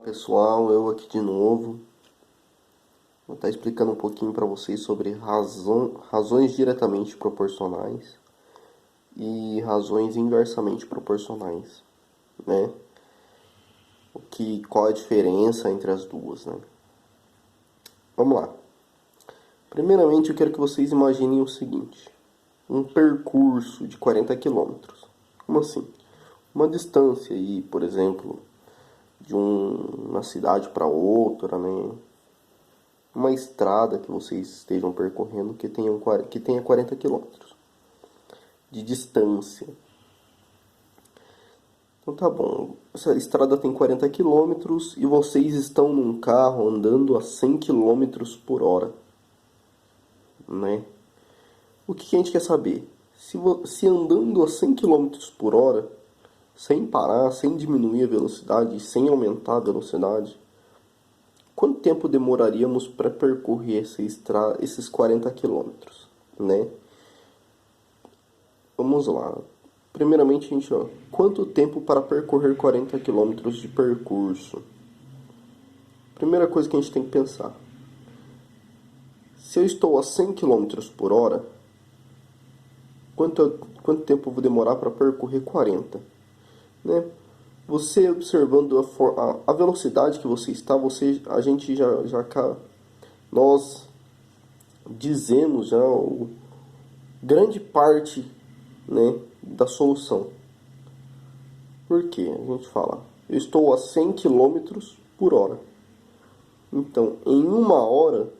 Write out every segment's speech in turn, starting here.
Pessoal, eu aqui de novo. Vou estar explicando um pouquinho para vocês sobre razões diretamente proporcionais e razões inversamente proporcionais, né? Qual a diferença entre as duas, né? Vamos lá. Primeiramente, eu quero que vocês imaginem o seguinte: um percurso de 40 quilômetros. Como assim? Uma distância aí, por exemplo, de uma cidade para outra, né? Uma estrada que vocês estejam percorrendo que tenha 40 quilômetros de distância. Então tá bom, essa estrada tem 40 quilômetros e vocês estão num carro andando a 100 quilômetros por hora, né? O que a gente quer saber? Se andando a 100 quilômetros por hora, sem parar, sem diminuir a velocidade, sem aumentar a velocidade, quanto tempo demoraríamos para percorrer esses 40 quilômetros, né? Vamos lá. Primeiramente, quanto tempo para percorrer 40 quilômetros de percurso? Primeira coisa que a gente tem que pensar. Se eu estou a 100 quilômetros por hora, quanto tempo eu vou demorar para percorrer 40? Né? Você observando a velocidade que você está, a gente nós dizemos já grande parte, né, da solução. Por quê? A gente fala, eu estou a 100 quilômetros por hora. Então, em uma hora,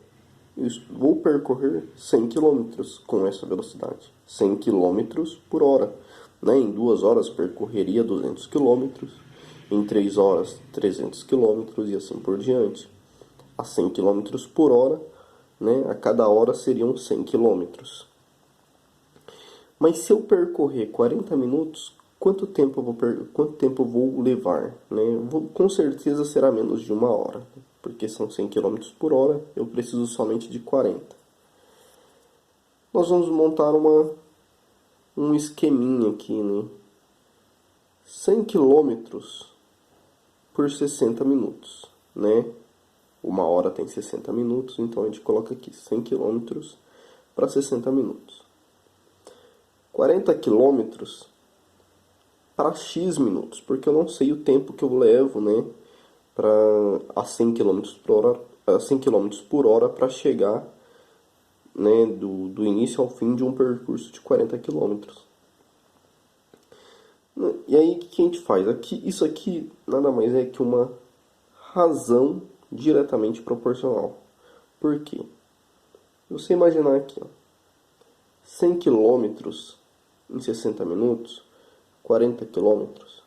eu vou percorrer 100 quilômetros com essa velocidade. 100 quilômetros por hora. Né? Em 2 horas, percorreria 200 quilômetros. Em 3 horas, 300 quilômetros e assim por diante. A 100 quilômetros por hora, né? A cada hora seriam 100 quilômetros. Mas se eu percorrer 40 minutos, quanto tempo eu vou levar? Né? Com certeza será menos de uma hora, porque são 100 km por hora, eu preciso somente de 40. Nós vamos montar um esqueminha aqui, né? 100 km por 60 minutos, né? Uma hora tem 60 minutos, então a gente coloca aqui 100 km para 60 minutos. 40 quilômetros para X minutos, porque eu não sei o tempo que eu levo, né, a 100 km por hora, a 100 km por hora para chegar, né, do início ao fim de um percurso de 40 quilômetros. E aí o que a gente faz? Isso aqui nada mais é que uma razão diretamente proporcional. Por quê? Você imaginar aqui, ó, 100 quilômetros em 60 minutos, 40 quilômetros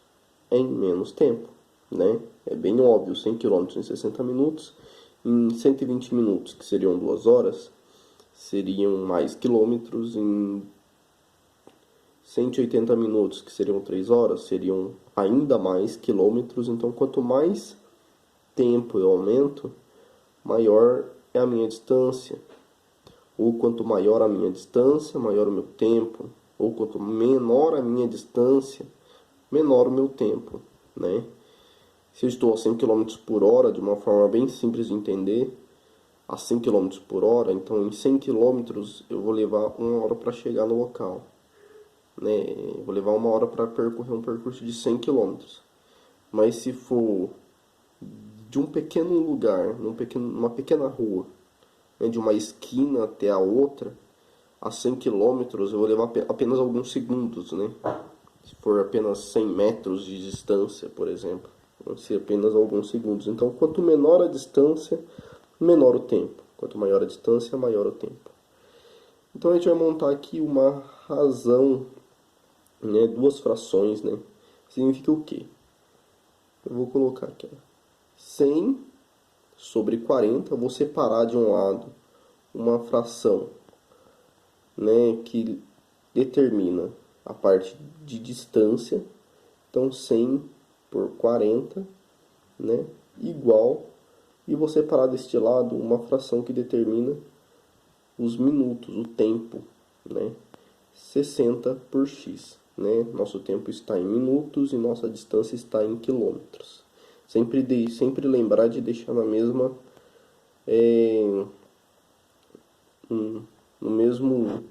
em menos tempo, né? É bem óbvio, 100 quilômetros em 60 minutos, em 120 minutos, que seriam 2 horas, seriam mais quilômetros, em 180 minutos, que seriam 3 horas, seriam ainda mais quilômetros. Então, quanto mais tempo eu aumento, maior é a minha distância. Ou quanto maior a minha distância, maior o meu tempo. Ou quanto menor a minha distância, menor o meu tempo, né? Se eu estou a 100 km por hora, de uma forma bem simples de entender, a 100 km por hora, então em 100 km eu vou levar 1 hora para chegar no local, né? Eu vou levar 1 hora para percorrer um percurso de 100 km. Mas se for de um pequeno lugar, numa pequena rua, né, de uma esquina até a outra, a 100 km eu vou levar apenas alguns segundos, né? Se for apenas 100 metros de distância, por exemplo, vão ser apenas alguns segundos. Então, quanto menor a distância, menor o tempo. Quanto maior a distância, maior o tempo. Então, a gente vai montar aqui uma razão, né? 2 frações, né? Significa o quê? Eu vou colocar aqui, ó, 100 sobre 40. Eu vou separar de um lado uma fração, né, que determina a parte de distância. Então 100 por 40, né, igual, e vou separar deste lado uma fração que determina os minutos, o tempo, né, 60 por x, né, nosso tempo está em minutos e nossa distância está em quilômetros. Sempre lembrar de deixar na mesma, no mesmo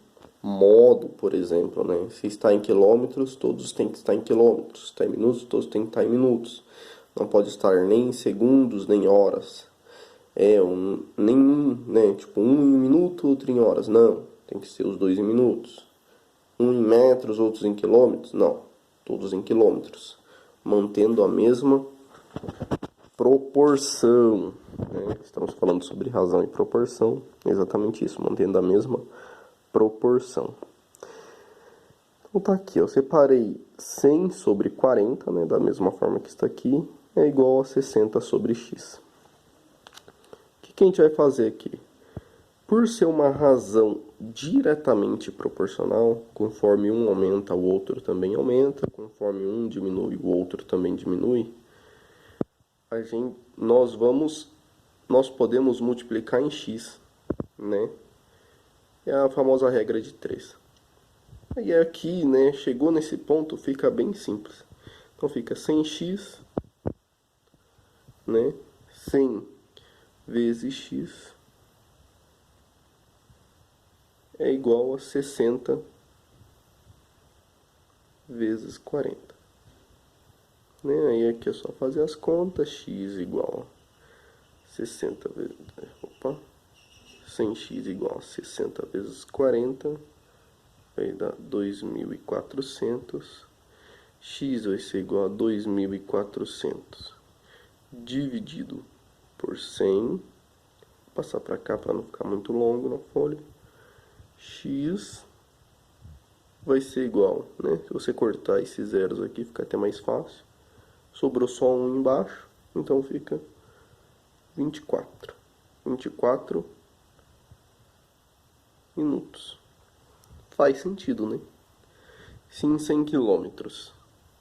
modo, por exemplo, né? Se está em quilômetros, todos têm que estar em quilômetros. Se está em minutos, todos têm que estar em minutos. Não pode estar nem em segundos, nem horas. Nenhum, né? Tipo, um em minuto, outro em horas. Não, tem que ser os dois em minutos. Um em metros, outros em quilômetros. Não, todos em quilômetros. Mantendo a mesma proporção, né? Estamos falando sobre razão e proporção. Exatamente isso, mantendo a mesma proporção. Então tá aqui, eu separei 100 sobre 40, né? Da mesma forma que está aqui. É igual a 60 sobre x. O que a gente vai fazer aqui? Por ser uma razão diretamente proporcional, conforme um aumenta, o outro também aumenta, conforme um diminui, o outro também diminui, nós podemos multiplicar em x, né? É a famosa regra de 3. E aqui, né, chegou nesse ponto, fica bem simples. Então fica 100x, né? 100 vezes x é igual a 60 vezes 40. Né? Aí aqui é só fazer as contas, x igual a 60 vezes... 100x igual a 60 vezes 40, vai dar 2.400. X vai ser igual a 2.400 dividido por 100. Vou passar para cá para não ficar muito longo na folha. X vai ser igual, né? Se você cortar esses zeros aqui, fica até mais fácil. Sobrou só um embaixo, então fica 24. 24 minutos. Faz sentido, né? Se em 100 quilômetros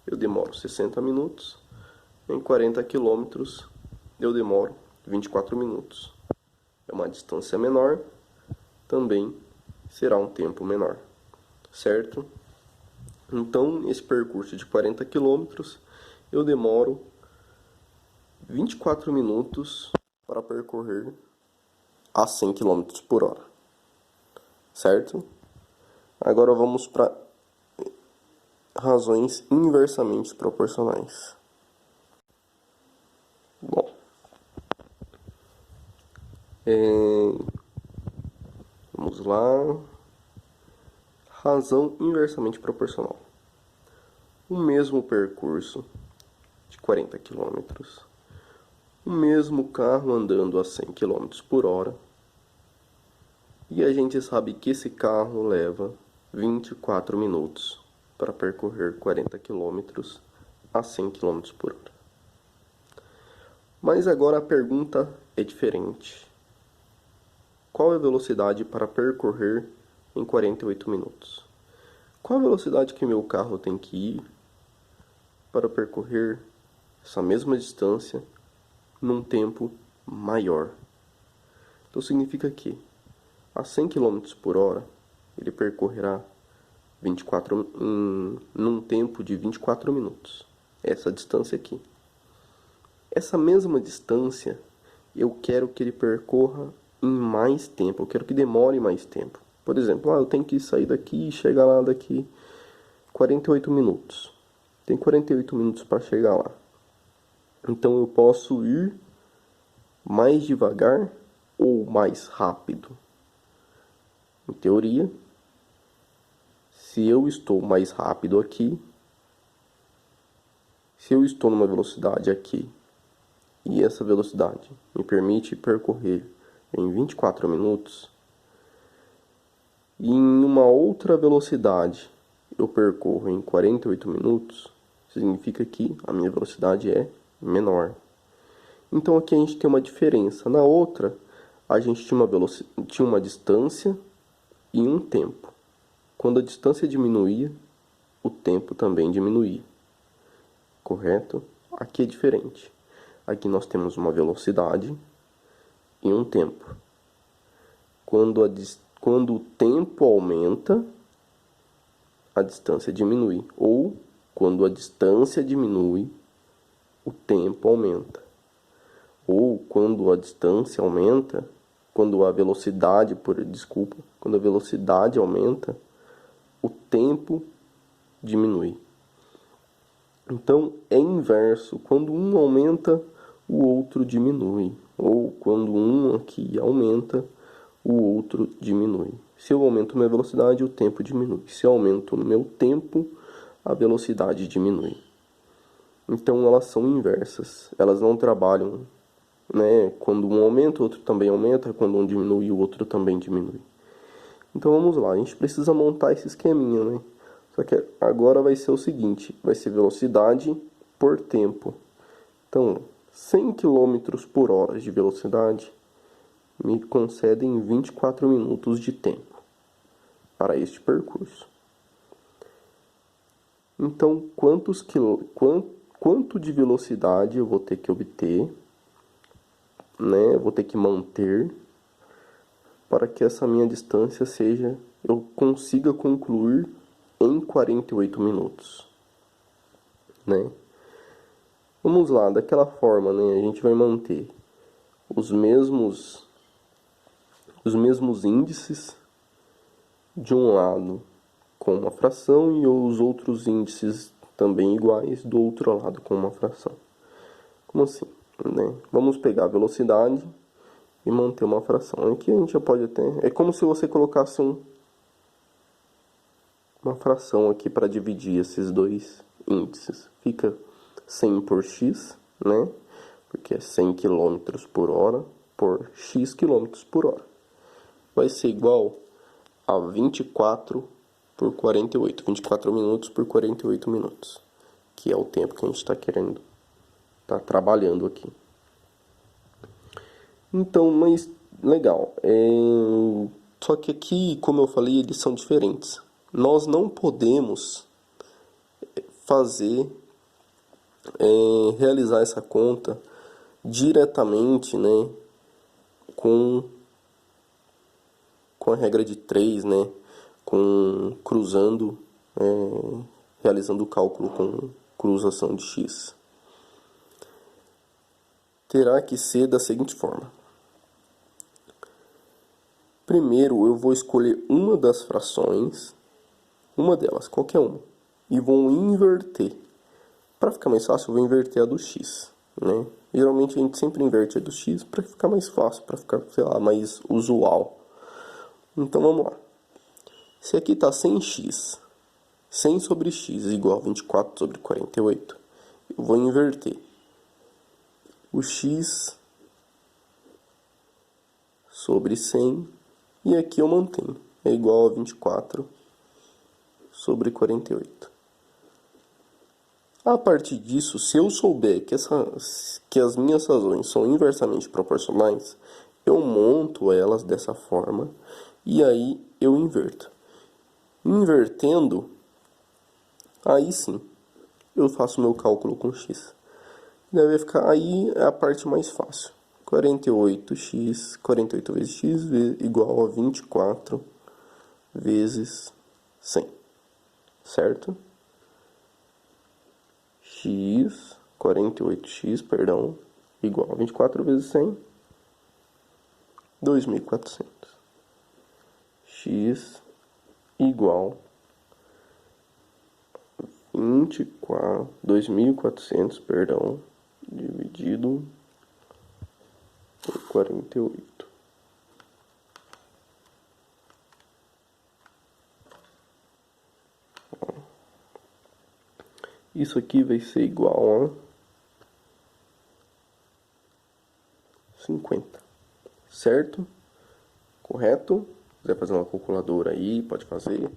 eu demoro 60 minutos, em 40 quilômetros eu demoro 24 minutos. É uma distância menor, também será um tempo menor, certo? Então, esse percurso de 40 quilômetros eu demoro 24 minutos para percorrer a 100 quilômetros por hora, certo? Agora vamos para razões inversamente proporcionais. Bom, vamos lá. Razão inversamente proporcional. O mesmo percurso de 40 km, o mesmo carro andando a 100 km por hora, e a gente sabe que esse carro leva 24 minutos para percorrer 40 km a 100 km por hora. Mas agora a pergunta é diferente. Qual é a velocidade para percorrer em 48 minutos? Qual a velocidade que meu carro tem que ir para percorrer essa mesma distância num tempo maior? Então significa que a 100 km por hora ele percorrerá num tempo de 24 minutos. Essa distância aqui. Essa mesma distância eu quero que ele percorra em mais tempo, eu quero que demore mais tempo. Por exemplo, eu tenho que sair daqui e chegar lá daqui 48 minutos. Tem 48 minutos para chegar lá. Então eu posso ir mais devagar ou mais rápido. Em teoria, se eu estou mais rápido aqui, se eu estou numa velocidade aqui, e essa velocidade me permite percorrer em 24 minutos, e em uma outra velocidade eu percorro em 48 minutos, significa que a minha velocidade é menor. Então aqui a gente tem uma diferença. Na outra, a gente tinha uma distância e um tempo. Quando a distância diminuía, o tempo também diminuía. Correto? Aqui é diferente. Aqui nós temos uma velocidade e um tempo. Quando o tempo aumenta, a distância diminui. Ou, quando a distância diminui, o tempo aumenta. Ou quando a distância aumenta, quando a velocidade, quando a velocidade aumenta, o tempo diminui. Então é inverso, quando um aumenta, o outro diminui. Ou quando um aqui aumenta, o outro diminui. Se eu aumento minha velocidade, o tempo diminui. Se eu aumento o meu tempo, a velocidade diminui. Então elas são inversas, elas não trabalham, né? Quando um aumenta, o outro também aumenta, quando um diminui, o outro também diminui. Então vamos lá, a gente precisa montar esse esqueminha, né? Só que agora vai ser o seguinte, vai ser velocidade por tempo. Então, 100 km por hora de velocidade me concedem 24 minutos de tempo para este percurso. Então, quanto de velocidade eu vou ter que obter, né? Vou ter que manter para que essa minha distância eu consiga concluir em 48 minutos, né? Vamos lá, daquela forma, né? A gente vai manter os mesmos índices de um lado com uma fração e os outros índices também iguais do outro lado com uma fração. Como assim, né? Vamos pegar a velocidade e manter uma fração. Aqui a gente já pode até... É como se você colocasse uma fração aqui para dividir esses dois índices. Fica 100 por x, né? Porque é 100 km por hora por x km por hora. Vai ser igual a 24 por 48. 24 minutos por 48 minutos. Que é o tempo que a gente está querendo. Tá trabalhando aqui. Então, mas legal. Só que aqui, como eu falei, eles são diferentes. Nós não podemos realizar essa conta diretamente, né, com a regra de 3, né, realizando o cálculo com cruzação de x. Terá que ser da seguinte forma. Primeiro eu vou escolher uma das frações, uma delas, qualquer uma, e vou inverter. Para ficar mais fácil, eu vou inverter a do x, né? Geralmente a gente sempre inverte a do x para ficar mais fácil, para ficar, sei lá, mais usual. Então vamos lá. Se aqui está 100x, 100 sobre x igual a 24 sobre 48, eu vou inverter. O x sobre 100, e aqui eu mantenho, é igual a 24 sobre 48. A partir disso, se eu souber que as minhas razões são inversamente proporcionais, eu monto elas dessa forma e aí eu inverto. Invertendo, aí sim, eu faço meu cálculo com x. Deve ficar, aí é a parte mais fácil. 48x, 48 vezes x igual a 24 vezes 100, certo? 48x, perdão, igual a 24 vezes 100, 2.400. X igual a 2.400, perdão, dividido por 48. Isso aqui vai ser igual a 50, certo? Correto? Se quiser fazer uma calculadora aí, pode fazer.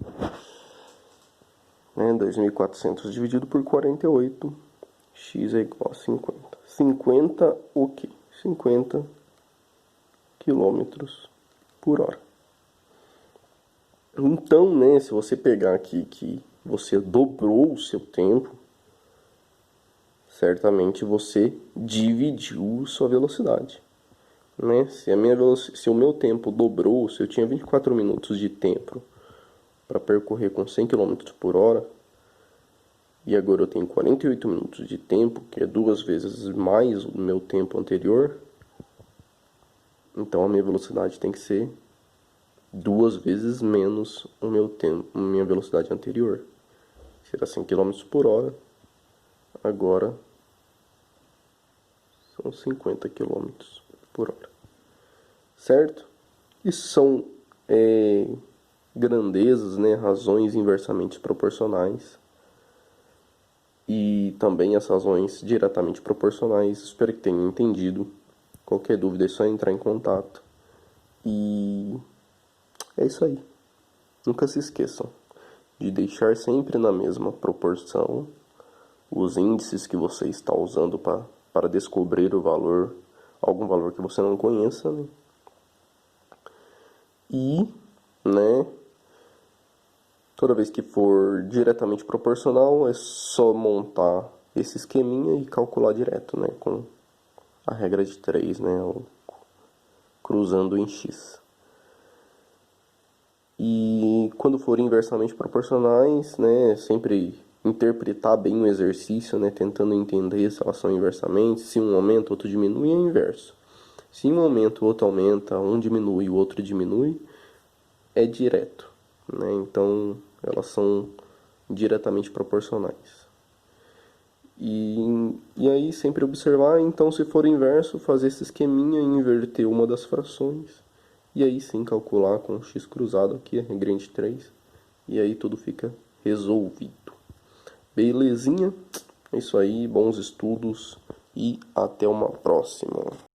2.400 dividido por 48, x é igual a 50. 50 o quê? 50 quilômetros por hora. Então, né, se você pegar aqui que você dobrou o seu tempo, certamente você dividiu sua velocidade, né? Se o meu tempo dobrou, se eu tinha 24 minutos de tempo para percorrer com 100 km por hora, e agora eu tenho 48 minutos de tempo, que é 2 vezes mais o meu tempo anterior. Então a minha velocidade tem que ser 2 vezes menos o meu tempo, a minha velocidade anterior. Será 100 km por hora. Agora são 50 km por hora. Certo? Isso são grandezas, né, razões inversamente proporcionais. E também as razões diretamente proporcionais. Espero que tenham entendido. Qualquer dúvida é só entrar em contato. E é isso aí. Nunca se esqueçam de deixar sempre na mesma proporção os índices que você está usando para descobrir o valor, algum valor que você não conheça, né? E, né, toda vez que for diretamente proporcional, é só montar esse esqueminha e calcular direto, né, com a regra de 3, né, cruzando em x. E quando forem inversamente proporcionais, né, sempre interpretar bem o exercício, né, tentando entender se elas são inversamente, se um aumenta, outro diminui, é inverso. Se um aumenta, o outro aumenta, um diminui, o outro diminui, é direto, né? Então, elas são diretamente proporcionais. E aí, sempre observar, então, se for inverso, fazer esse esqueminha e inverter uma das frações. E aí sim calcular com x cruzado aqui, a regra de 3. E aí tudo fica resolvido. Belezinha? É isso aí, bons estudos e até uma próxima.